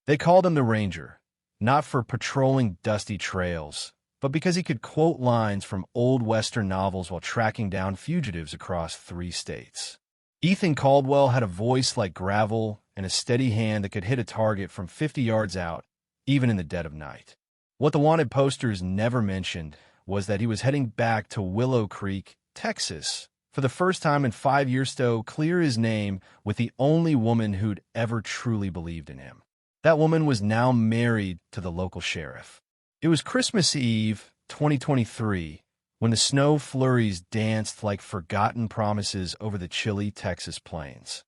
They called him the Ranger, not for patrolling dusty trails, but because he could quote lines from old Western novels while tracking down fugitives across 3 states. Ethan Caldwell had a voice like gravel and a steady hand that could hit a target from 50 yards out, even in the dead of night. What the wanted posters never mentioned was that he was heading back to Willow Creek, Texas, for the first time in 5 years to clear his name with the only woman who'd ever truly believed in him. That woman was now married to the local sheriff. It was Christmas Eve, 2023, when the snow flurries danced like forgotten promises over the chilly Texas plains.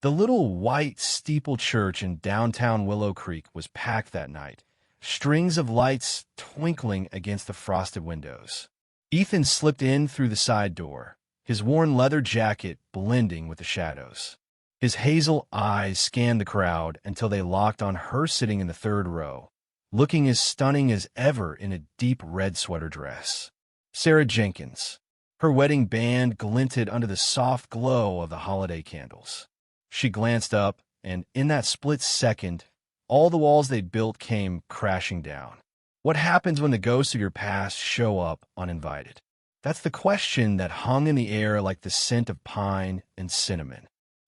The little white steeple church in downtown Willow Creek was packed that night, strings of lights twinkling against the frosted windows. Ethan slipped in through the side door, his worn leather jacket blending with the shadows. His hazel eyes scanned the crowd until they locked on her sitting in the 3rd row, looking as stunning as ever in a deep red sweater dress. Sarah Jenkins. Her wedding band glinted under the soft glow of the holiday candles. She glanced up, and in that split second, all the walls they built came crashing down. What happens when the ghosts of your past show up uninvited? That's the question that hung in the air like the scent of pine and cinnamon.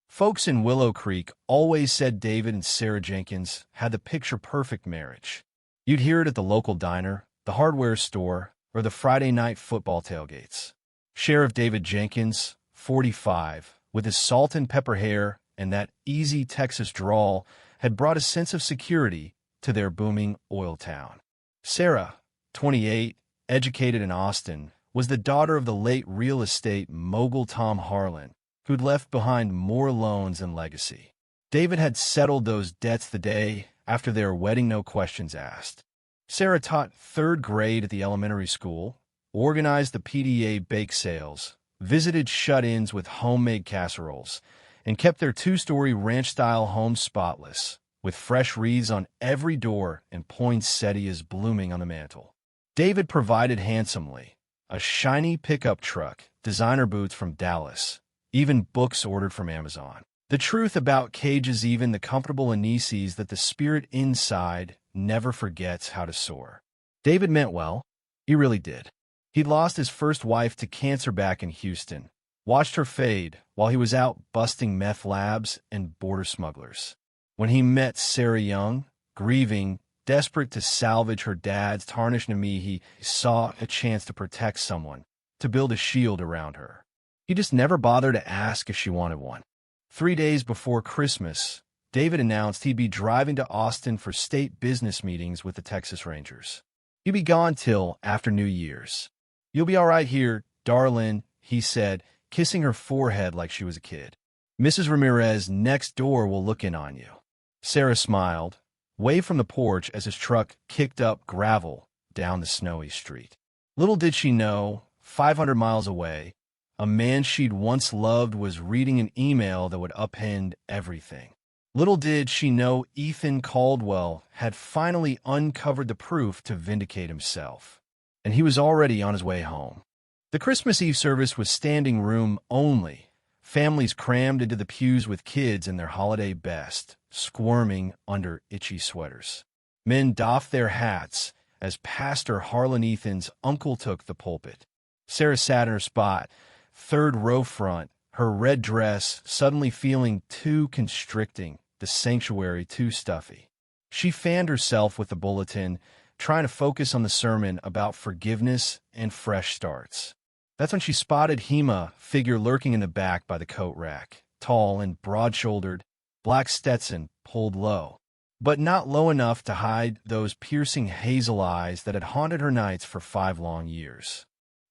Folks in Willow Creek always said David and Sarah Jenkins had the picture-perfect marriage. You'd hear it at the local diner, the hardware store, or the Friday night football tailgates. Sheriff David Jenkins, 45, with his salt and pepper hair and that easy Texas drawl, had brought a sense of security to their booming oil town. Sarah, 28, educated in Austin, was the daughter of the late real estate mogul Tom Harlan, who'd left behind more loans and legacy. David had settled those debts the day after their wedding, no questions asked. Sarah taught 3rd grade at the elementary school, organized the PDA bake sales, visited shut-ins with homemade casseroles, and kept their 2-story ranch-style home spotless, with fresh wreaths on every door and poinsettias blooming on the mantel. David provided handsomely, a shiny pickup truck, designer boots from Dallas, even books ordered from Amazon. The truth about cages, even the comfortable Anisis, that the spirit inside never forgets how to soar. David meant well. He really did. He'd lost his first wife to cancer back in Houston, watched her fade while he was out busting meth labs and border smugglers. When he met Sarah Young, grieving, desperate to salvage her dad's tarnished knee, he saw a chance to protect someone, to build a shield around her. He just never bothered to ask if she wanted one. 3 days before Christmas, David announced he'd be driving to Austin for state business meetings with the Texas Rangers. He'd be gone till after New Year's. "You'll be all right here, darling," he said, kissing her forehead like she was a kid. "Mrs. Ramirez next door will look in on you." Sarah smiled, waved from the porch as his truck kicked up gravel down the snowy street. Little did she know, 500 miles away, a man she'd once loved was reading an email that would upend everything. Little did she know Ethan Caldwell had finally uncovered the proof to vindicate himself, and he was already on his way home. The Christmas Eve service was standing room only, families crammed into the pews with kids in their holiday best, squirming under itchy sweaters. Men doffed their hats as Pastor Harlan Ethan's uncle took the pulpit. Sarah sat in her spot, 3rd row front, her red dress suddenly feeling too constricting, the sanctuary too stuffy. She fanned herself with the bulletin, trying to focus on the sermon about forgiveness and fresh starts. That's when she spotted Hema figure lurking in the back by the coat rack, tall and broad-shouldered, black Stetson pulled low, but not low enough to hide those piercing hazel eyes that had haunted her nights for 5 long years.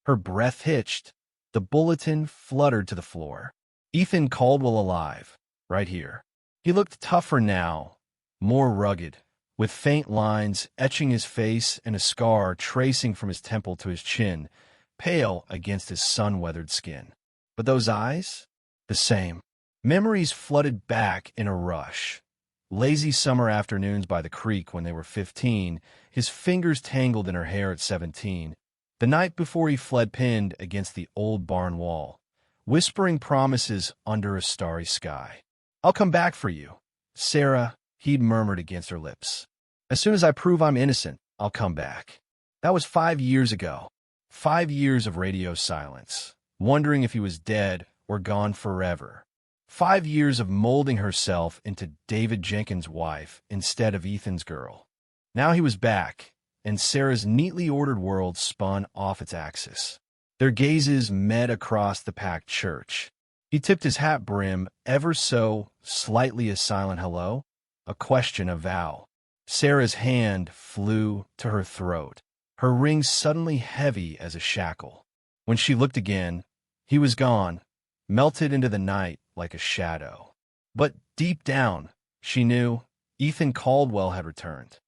Her breath hitched. The bulletin fluttered to the floor. Ethan Caldwell alive, right here. He looked tougher now, more rugged, with faint lines etching his face and a scar tracing from his temple to his chin, pale against his sun-weathered skin. But those eyes? The same. Memories flooded back in a rush. Lazy summer afternoons by the creek when they were 15, his fingers tangled in her hair at 17, the night before he fled pinned against the old barn wall, whispering promises under a starry sky. "I'll come back for you, Sarah," he'd murmured against her lips. As soon as I prove I'm innocent, I'll come back. That was 5 years ago. 5 years of radio silence, wondering if he was dead or gone forever. 5 years of molding herself into David Jenkins' wife instead of Ethan's girl. Now he was back, and Sarah's neatly ordered world spun off its axis. Their gazes met across the packed church. He tipped his hat brim ever so slightly a silent hello, a question of vow. Sarah's hand flew to her throat, her ring suddenly heavy as a shackle. When she looked again, he was gone, melted into the night like a shadow. But deep down, she knew Ethan Caldwell had returned.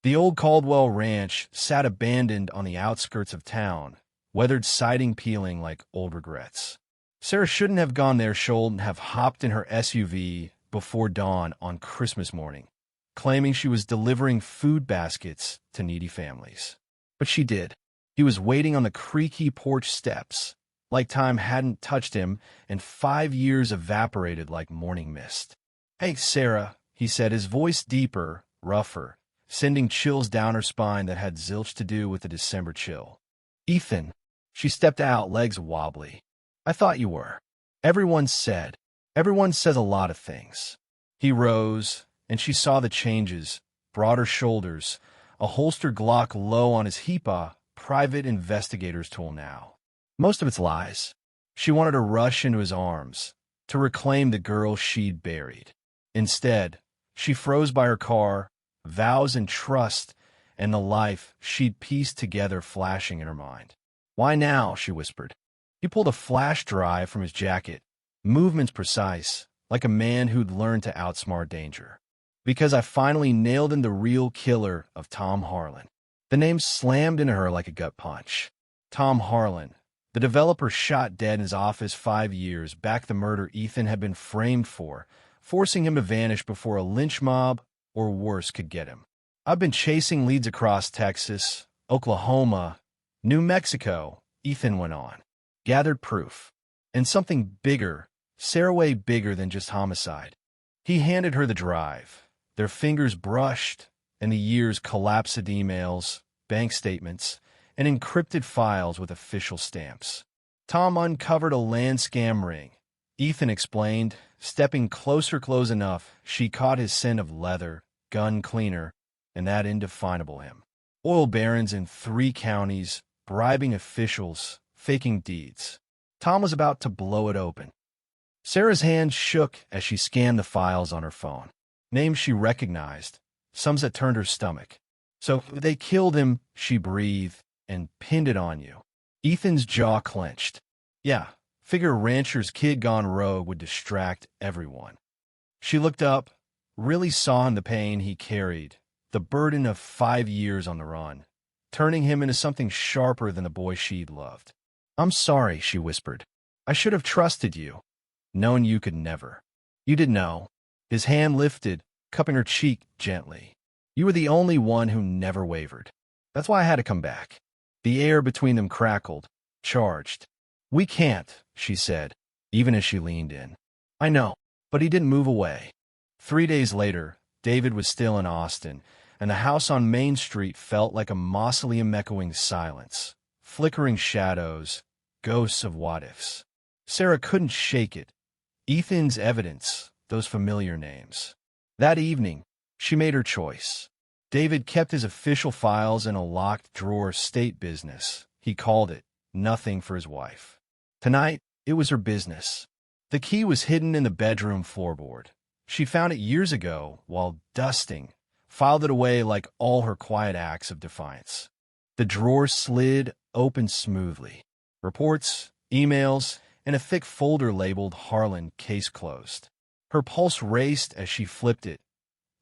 The old Caldwell ranch sat abandoned on the outskirts of town, weathered siding peeling like old regrets. Sarah shouldn't have gone there, shouldn't have hopped in her SUV before dawn on Christmas morning, claiming she was delivering food baskets to needy families. But she did. He was waiting on the creaky porch steps, like time hadn't touched him and 5 years evaporated like morning mist. "Hey, Sarah," he said, his voice deeper, rougher, sending chills down her spine that had zilch to do with the December chill. "Ethan." She stepped out, legs wobbly. "I thought you were." Everyone said. Everyone says a lot of things. He rose, and she saw the changes, broader shoulders, a holstered Glock low on his heepa, private investigator's tool now. Most of it's lies. She wanted to rush into his arms, to reclaim the girl she'd buried. Instead, she froze by her car, vows and trust, and the life she'd pieced together flashing in her mind. "Why now?" she whispered. He pulled a flash drive from his jacket, movements precise, like a man who'd learned to outsmart danger. "Because I finally nailed in the real killer of Tom Harlan." The name slammed into her like a gut punch. Tom Harlan, the developer shot dead in his office 5 years back, the murder Ethan had been framed for, forcing him to vanish before a lynch mob or worse could get him. "I've been chasing leads across Texas, Oklahoma, New Mexico," Ethan went on. "Gathered proof. And something bigger, Sarah, way bigger than just homicide." He handed her the drive. Their fingers brushed, and the years collapsed of emails, bank statements, and encrypted files with official stamps. Tom uncovered a land scam ring. Ethan explained, stepping closer close enough she caught his scent of leather, gun cleaner, and that indefinable him. Oil barons in 3 counties, bribing officials, faking deeds. Tom was about to blow it open. Sarah's hand shook as she scanned the files on her phone. Names she recognized, some that turned her stomach. "So they killed him," she breathed, "and pinned it on you." Ethan's jaw clenched. "Yeah, figure a rancher's kid gone rogue would distract everyone." She looked up, really saw in the pain he carried, the burden of 5 years on the run, turning him into something sharper than the boy she'd loved. "I'm sorry," she whispered. "I should have trusted you. Known you could never." "You didn't know." His hand lifted, cupping her cheek gently. "You were the only one who never wavered. That's why I had to come back." The air between them crackled, charged. "We can't," she said, even as she leaned in. "I know." But he didn't move away. 3 days later, David was still in Austin, and the house on Main Street felt like a mausoleum echoing silence. Flickering shadows, ghosts of what-ifs. Sarah couldn't shake it. Ethan's evidence, those familiar names. That evening, she made her choice. David kept his official files in a locked drawer, state business. He called it nothing for his wife. Tonight, it was her business. The key was hidden in the bedroom floorboard. She found it years ago while dusting, filed it away like all her quiet acts of defiance. The drawer slid open smoothly. Reports, emails, and a thick folder labeled Harlan, case closed. Her pulse raced as she flipped it.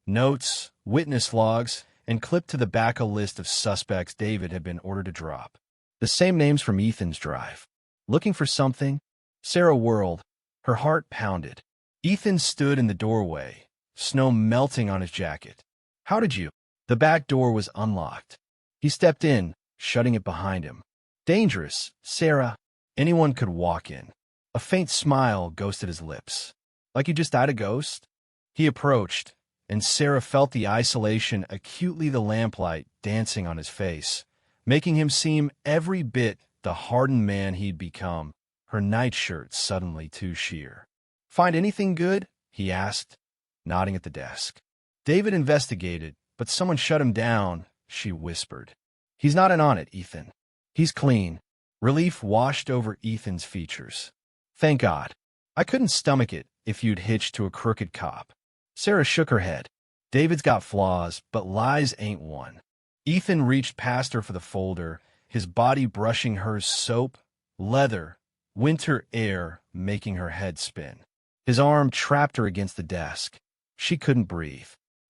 Notes, witness logs, and clipped to the back a list of suspects David had been ordered to drop. The same names from Ethan's drive. Looking for something? Sarah whirled. Her heart pounded. Ethan stood in the doorway, snow melting on his jacket. "How did you?" The back door was unlocked. He stepped in, shutting it behind him. "Dangerous, Sarah." Anyone could walk in. A faint smile ghosted his lips. "Like you just died a ghost?" He approached, and Sarah felt the isolation, acutely the lamplight dancing on his face, making him seem every bit the hardened man he'd become, her nightshirt suddenly too sheer. "Find anything good?" he asked, nodding at the desk. David investigated, but someone shut him down, she whispered. "He's not in on it, Ethan. He's clean." Relief washed over Ethan's features. "Thank God. I couldn't stomach it if you'd hitched to a crooked cop." Sarah shook her head. "David's got flaws, but lies ain't one." Ethan reached past her for the folder, his body brushing hers, soap, leather, winter air making her head spin. His arm trapped her against the desk. She couldn't breathe.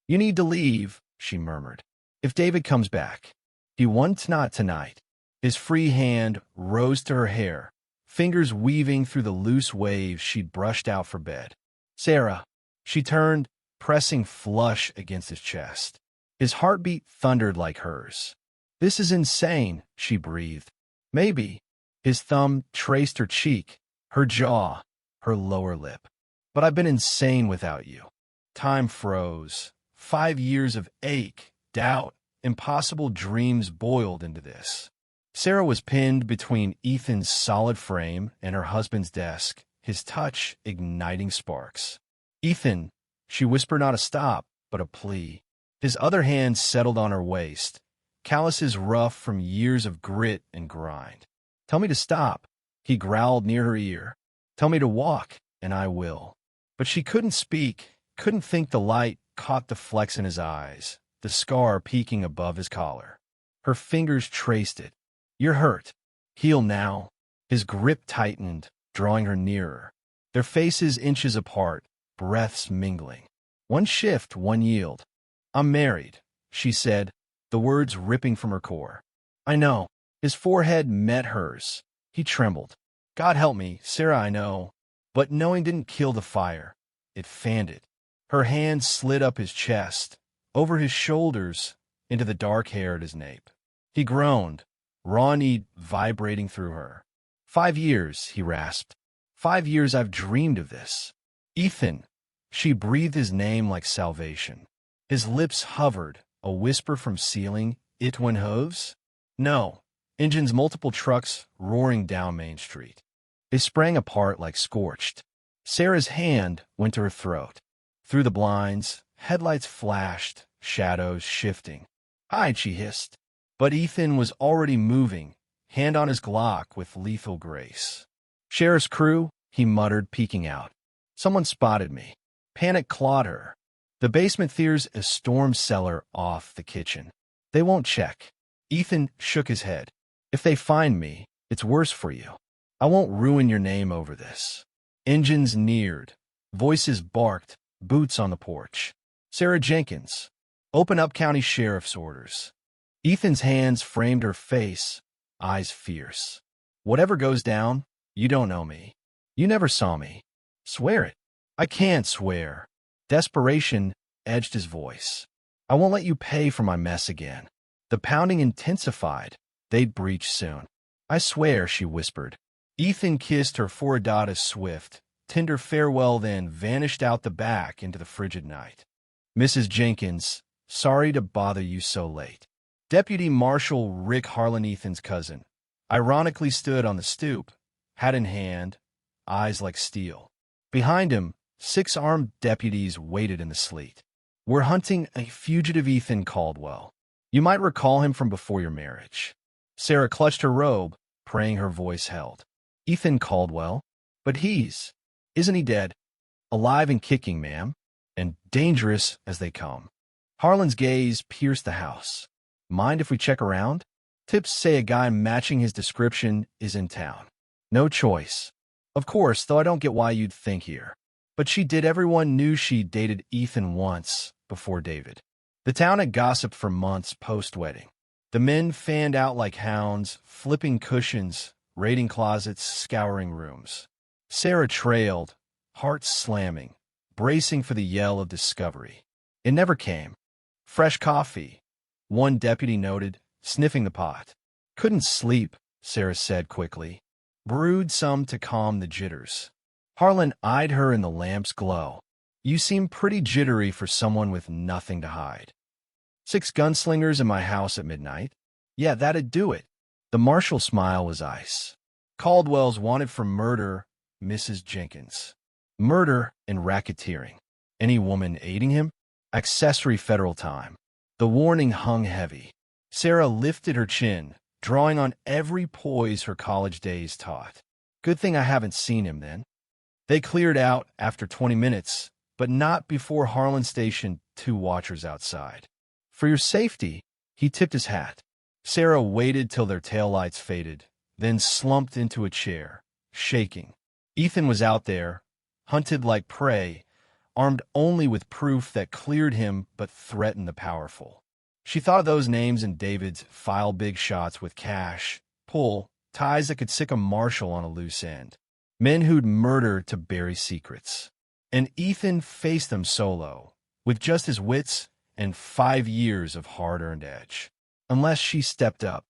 "You need to leave," she murmured. "If David comes back." "He wants not tonight." His free hand rose to her hair, fingers weaving through the loose waves she'd brushed out for bed. "Sarah." She turned, pressing flush against his chest. His heartbeat thundered like hers. "This is insane," she breathed. "Maybe." His thumb traced her cheek, her jaw, her lower lip. "But I've been insane without you." Time froze. 5 years of ache, doubt, impossible dreams boiled into this. Sarah was pinned between Ethan's solid frame and her husband's desk, his touch igniting sparks. "Ethan," she whispered, not a stop, but a plea. His other hand settled on her waist, calluses rough from years of grit and grind. "Tell me to stop," he growled near her ear. "Tell me to walk, and I will." But she couldn't speak, couldn't think. The light caught the flecks in his eyes, the scar peeking above his collar. Her fingers traced it. "You're hurt. Heal now." His grip tightened, drawing her nearer. Their faces inches apart, breaths mingling. One shift, one yield. "I'm married," she said, the words ripping from her core. "I know." His forehead met hers. He trembled. "God help me, Sarah, I know." But knowing didn't kill the fire. It fanned it. Her hand slid up his chest, over his shoulders, into the dark hair at his nape. He groaned, raw need vibrating through her. 5 years, he rasped. 5 years I've dreamed of this. "Ethan." She breathed his name like salvation. His lips hovered, a whisper from ceiling. "Itwin Hoves?" "No." Engines, multiple trucks roaring down Main Street. They sprang apart like scorched. Sarah's hand went to her throat. Through the blinds, headlights flashed, shadows shifting. "Hide," she hissed. But Ethan was already moving, hand on his Glock with lethal grace. "Sheriff's crew," he muttered, peeking out. "Someone spotted me." Panic clawed her. The basement there's a storm cellar off the kitchen. "They won't check." Ethan shook his head. "If they find me, it's worse for you. I won't ruin your name over this." Engines neared. Voices barked, boots on the porch. "Sarah Jenkins. Open up county sheriff's orders." Ethan's hands framed her face, eyes fierce. "Whatever goes down, you don't know me. You never saw me. Swear it." "I can't swear." Desperation edged his voice. "I won't let you pay for my mess again." The pounding intensified. They'd breach soon. "I swear," she whispered. Ethan kissed her forehead, a swift, tender farewell, then vanished out the back into the frigid night. "Mrs. Jenkins, sorry to bother you so late." Deputy Marshal Rick Harlan, Ethan's cousin, ironically stood on the stoop, hat in hand, eyes like steel. Behind him, 6 armed deputies waited in the sleet. "We're hunting a fugitive, Ethan Caldwell. You might recall him from before your marriage." Sarah clutched her robe, praying her voice held. "Ethan Caldwell? But isn't he dead?" "Alive and kicking, ma'am, and dangerous as they come." Harlan's gaze pierced the house. "Mind if we check around? Tips say a guy matching his description is in town." "No choice." "Of course, though I don't get why you'd think here." But she did. Everyone knew she dated Ethan once before David. The town had gossiped for months post-wedding. The men fanned out like hounds, flipping cushions, raiding closets, scouring rooms. Sarah trailed, heart slamming, bracing for the yell of discovery. It never came. "Fresh coffee," one deputy noted, sniffing the pot. "Couldn't sleep," Sarah said quickly. "Brewed some to calm the jitters." Harlan eyed her in the lamp's glow. You seem pretty jittery for someone with nothing to hide. 6 gunslingers in my house at midnight? Yeah, that'd do it. The marshal's smile was ice. Caldwell's wanted for murder, Mrs. Jenkins. Murder and racketeering. Any woman aiding him? Accessory federal time. The warning hung heavy. Sarah lifted her chin, drawing on every poise her college days taught. Good thing I haven't seen him then. They cleared out after 20 minutes, but not before Harlan stationed 2 watchers outside. For your safety, he tipped his hat. Sarah waited till their taillights faded, then slumped into a chair, shaking. Ethan was out there, hunted like prey, armed only with proof that cleared him but threatened the powerful. She thought of those names in David's file big shots with cash, pull, ties that could sick a marshal on a loose end. Men who'd murder to bury secrets. And Ethan faced them solo, with just his wits and 5 years of hard-earned edge. Unless she stepped up.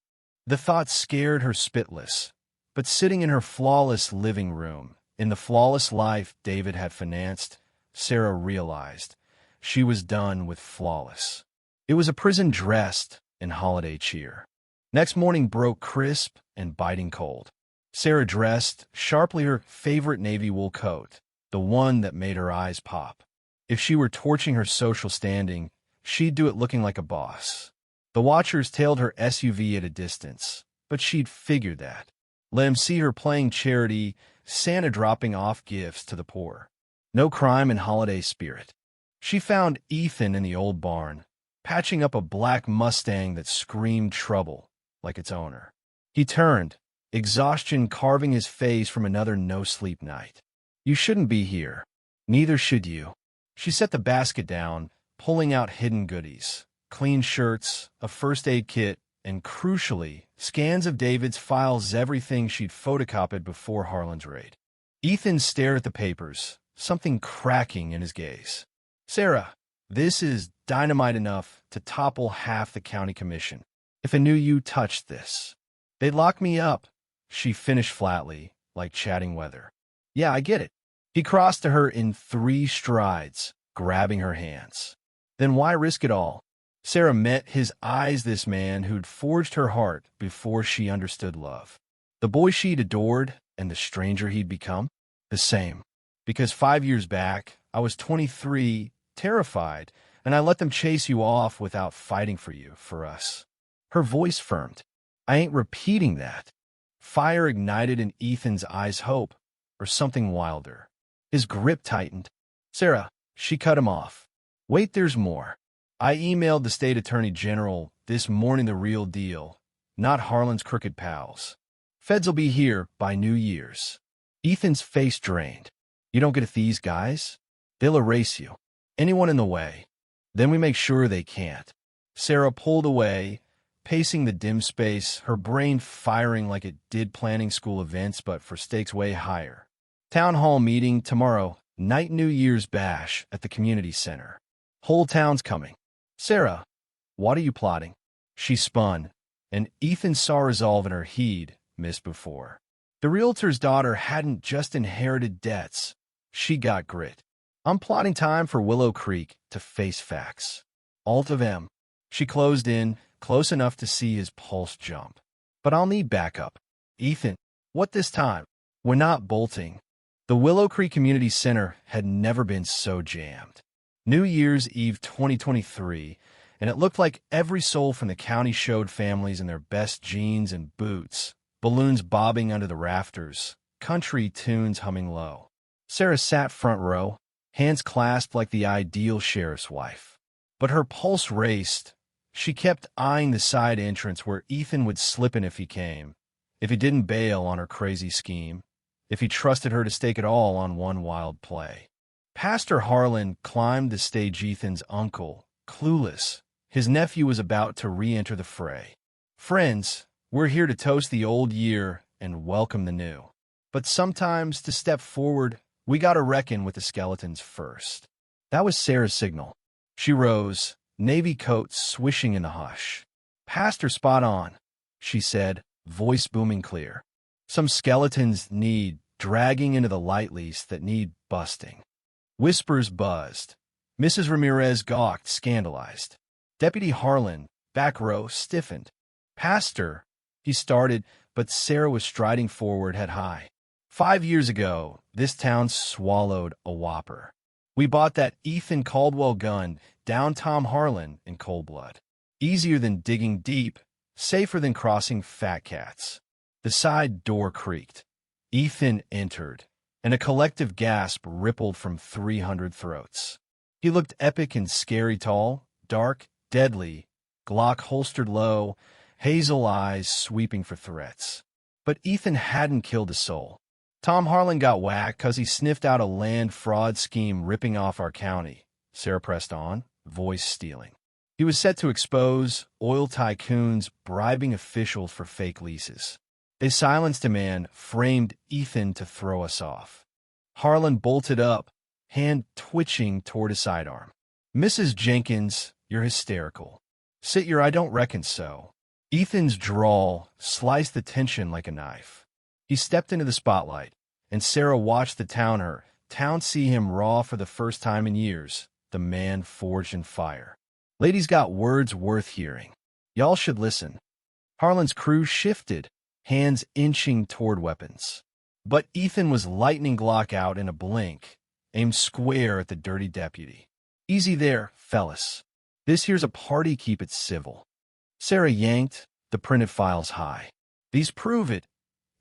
The thought scared her spitless, but sitting in her flawless living room, in the flawless life David had financed, Sarah realized she was done with flawless. It was a prison dressed in holiday cheer. Next morning broke crisp and biting cold. Sarah dressed sharply her favorite navy wool coat, the one that made her eyes pop. If she were torching her social standing, she'd do it looking like a boss. The watchers tailed her SUV at a distance, but she'd figured that. Let him see her playing charity, Santa dropping off gifts to the poor. No crime in holiday spirit. She found Ethan in the old barn, patching up a black Mustang that screamed trouble like its owner. He turned, exhaustion carving his face from another no-sleep night. You shouldn't be here. Neither should you. She set the basket down, pulling out hidden goodies. Clean shirts, a first aid kit, and crucially, scans of David's files, everything she'd photocopied before Harlan's raid. Ethan stared at the papers, something cracking in his gaze. Sarah, this is dynamite enough to topple half the county commission. If I knew you touched this, they'd lock me up, she finished flatly, like chatting weather. Yeah, I get it. He crossed to her in 3 strides, grabbing her hands. Then why risk it all? Sarah met his eyes, this man who'd forged her heart before she understood love. The boy she'd adored and the stranger he'd become, the same. Because 5 years back, I was 23, terrified, and I let them chase you off without fighting for you, for us. Her voice firmed. I ain't repeating that. Fire ignited in Ethan's eyes, hope, or something wilder. His grip tightened. Sarah, she cut him off. Wait, there's more. I emailed the state attorney general this morning, the real deal, not Harlan's crooked pals. Feds will be here by New Year's. Ethan's face drained. You don't get at these guys? They'll erase you. Anyone in the way. Then we make sure they can't. Sarah pulled away, pacing the dim space, her brain firing like it did planning school events, but for stakes way higher. Town hall meeting tomorrow, night New Year's bash at the community center. Whole town's coming. Sarah, what are you plotting? She spun, and Ethan saw resolve in her he'd missed before. The realtor's daughter hadn't just inherited debts. She got grit. I'm plotting time for Willow Creek to face facts. Alt of M. She closed in, close enough to see his pulse jump. But I'll need backup. Ethan, what this time? We're not bolting. The Willow Creek Community Center had never been so jammed. New Year's Eve 2023, and it looked like every soul from the county showed families in their best jeans and boots, balloons bobbing under the rafters, country tunes humming low. Sarah sat front row, hands clasped like the ideal sheriff's wife. But her pulse raced. She kept eyeing the side entrance where Ethan would slip in if he came, if he didn't bail on her crazy scheme, if he trusted her to stake it all on one wild play. Pastor Harlan climbed the stage. Ethan's uncle, clueless. His nephew was about to re-enter the fray. Friends, we're here to toast the old year and welcome the new. But sometimes to step forward, we gotta reckon with the skeletons first. That was Sarah's signal. She rose, navy coat swishing in the hush. Pastor spot on, she said, voice booming clear. Some skeletons need dragging into the light lease that need busting. Whispers buzzed. Mrs. Ramirez gawked, scandalized. Deputy Harlan, back row, stiffened. "Pastor," he started, but Sarah was striding forward head high. "5 years ago, this town swallowed a whopper. We bought that Ethan Caldwell gun, down Tom Harlan in cold blood. Easier than digging deep, safer than crossing fat cats." The side door creaked. Ethan entered, and a collective gasp rippled from 300 throats. He looked epic and scary tall, dark, deadly, Glock holstered low, hazel eyes sweeping for threats. But Ethan hadn't killed a soul. "Tom Harlan got whacked 'cause he sniffed out a land fraud scheme ripping off our county," Sarah pressed on, voice stealing. "He was set to expose oil tycoons bribing officials for fake leases. They silenced a man, framed Ethan to throw us off." Harlan bolted up, hand twitching toward a sidearm. "Mrs. Jenkins, you're hysterical. Sit your I don't reckon so." Ethan's drawl sliced the tension like a knife. He stepped into the spotlight, and Sarah watched the town see him raw for the first time in years, the man forged in fire. "Lady's got words worth hearing. Y'all should listen." Harlan's crew shifted, hands inching toward weapons. But Ethan was lightning Glock out in a blink, aimed square at the dirty deputy. "Easy there, fellas. This here's a party, keep it civil." Sarah yanked the printed files high. "These prove it.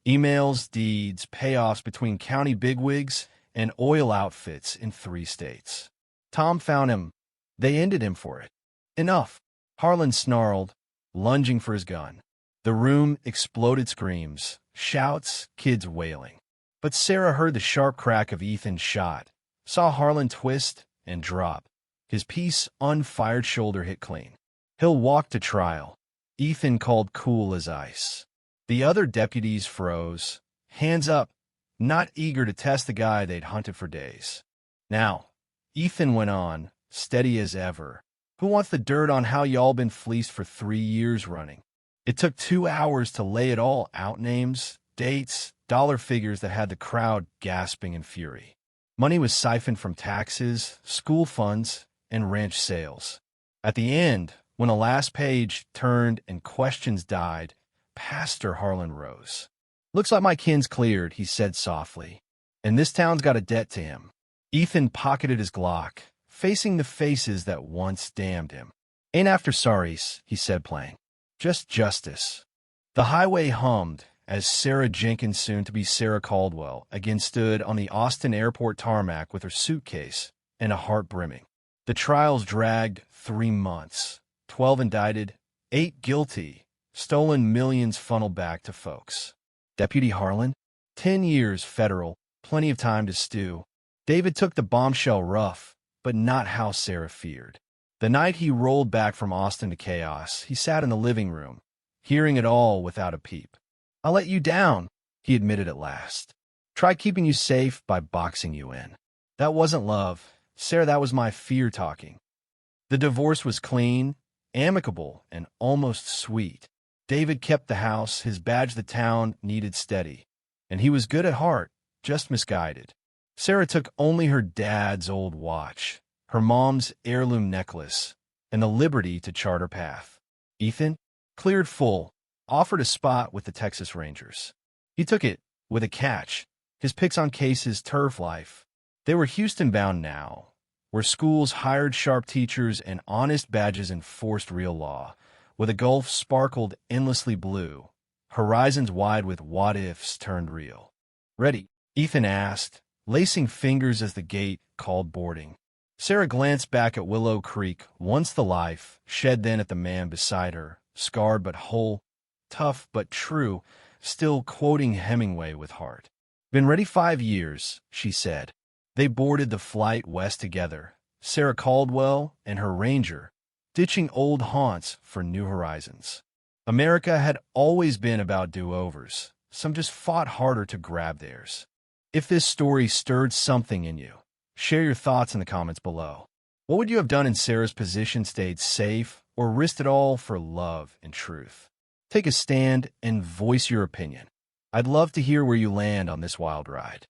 Emails, deeds, payoffs between county bigwigs and oil outfits in 3 states. Tom found him. They ended him for it." "Enough," Harlan snarled, lunging for his gun. The room exploded screams, shouts, kids wailing. But Sarah heard the sharp crack of Ethan's shot, saw Harlan twist and drop. His piece unfired shoulder hit clean. "He'll walk to trial," Ethan called cool as ice. The other deputies froze, hands up, not eager to test the guy they'd hunted for days. "Now," Ethan went on, steady as ever, "who wants the dirt on how y'all been fleeced for 3 years running?" It took 2 hours to lay it all out, names, dates, dollar figures that had the crowd gasping in fury. Money was siphoned from taxes, school funds, and ranch sales. At the end, when the last page turned and questions died, Pastor Harlan rose. "Looks like my kin's cleared," he said softly. "And this town's got a debt to him." Ethan pocketed his Glock, facing the faces that once damned him. "Ain't after sorries," he said plain. "Just justice." The highway hummed as Sarah Jenkins, soon to be Sarah Caldwell, again stood on the Austin airport tarmac with her suitcase and a heart brimming. The trials dragged 3 months, 12 indicted, 8 guilty, stolen millions funneled back to folks. Deputy Harlan? 10 years federal, plenty of time to stew. David took the bombshell rough, but not how Sarah feared. The night he rolled back from Austin to chaos, he sat in the living room, hearing it all without a peep. "I let you down," he admitted at last. "Tried keeping you safe by boxing you in. That wasn't love, Sarah, that was my fear talking." The divorce was clean, amicable, and almost sweet. David kept the house, his badge the town needed steady. And he was good at heart, just misguided. Sarah took only her dad's old watch, her mom's heirloom necklace, and the liberty to chart her path. Ethan, cleared full, offered a spot with the Texas Rangers. He took it, with a catch, his picks on cases, turf life. They were Houston-bound now, where schools hired sharp teachers and honest badges enforced real law, where the Gulf sparkled endlessly blue, horizons wide with what-ifs turned real. "Ready?" Ethan asked, lacing fingers as the gate called boarding. Sarah glanced back at Willow Creek, once the life, shed then at the man beside her, scarred but whole, tough but true, still quoting Hemingway with heart. "Been ready 5 years," she said. They boarded the flight west together, Sarah Caldwell and her Ranger, ditching old haunts for new horizons. America had always been about do-overs. Some just fought harder to grab theirs. If this story stirred something in you, share your thoughts in the comments below. What would you have done in Sarah's position, stayed safe, or risked it all for love and truth? Take a stand and voice your opinion. I'd love to hear where you land on this wild ride.